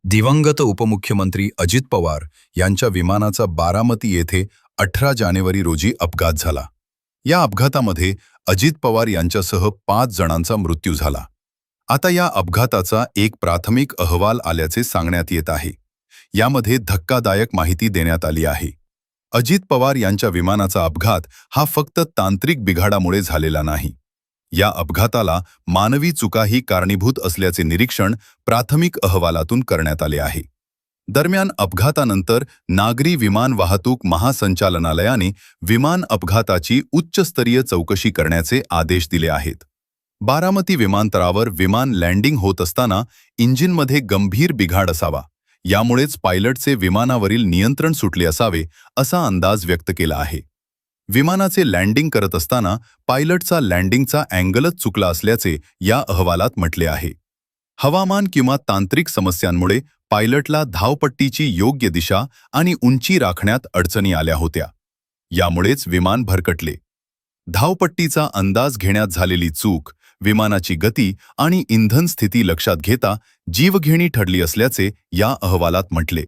दिवंगत उपमुख्यमंत्री अजित पवार यांच्या विमानाचा बारामती येथे 18 जानेवारी रोजी अपघात झाला. या अपघातामध्ये अजित पवार यांच्यासह 5 जणांचा मृत्यू झाला. आता या अपघाताचा एक प्राथमिक अहवाल आल्याचे सांगण्यात येत आहे. यामध्ये धक्कादायक माहिती देण्यात आली आहे. अजित पवार यांच्या विमानाचा अपघात हा फक्त तांत्रिक बिघाडामुळे झालेला नाही. या अपघाताला मानवी चुकाही कारणीभूत असल्याचे निरीक्षण प्राथमिक अहवालातून करण्यात आले आहे. दरम्यान अपघातानंतर नागरी विमान वाहतूक महासंचालनालयाने विमान अपघाताची उच्चस्तरीय चौकशी करण्याचे आदेश दिले आहेत. बारामती विमानतळावर विमान लँडिंग होत असताना इंजिनमध्ये गंभीर बिघाड असावा, यामुळेच पायलटचे विमानावरील नियंत्रण सुटले असावे असा अंदाज व्यक्त केला आहे. विमानाचे लँडिंग करत असताना पायलटचा लँडिंगचा अँगलच चुकला असल्याचे या अहवालात म्हटले आहे. हवामान किंवा तांत्रिक समस्यांमुळे पायलटला धावपट्टीची योग्य दिशा आणि उंची राखण्यात अडचणी आल्या होत्या. यामुळेच विमान भरकटले. धावपट्टीचा अंदाज घेण्यात झालेली चूक, विमानाची गती आणि इंधन स्थिती लक्षात घेता जीवघेणी ठरली असल्याचे या अहवालात म्हटले.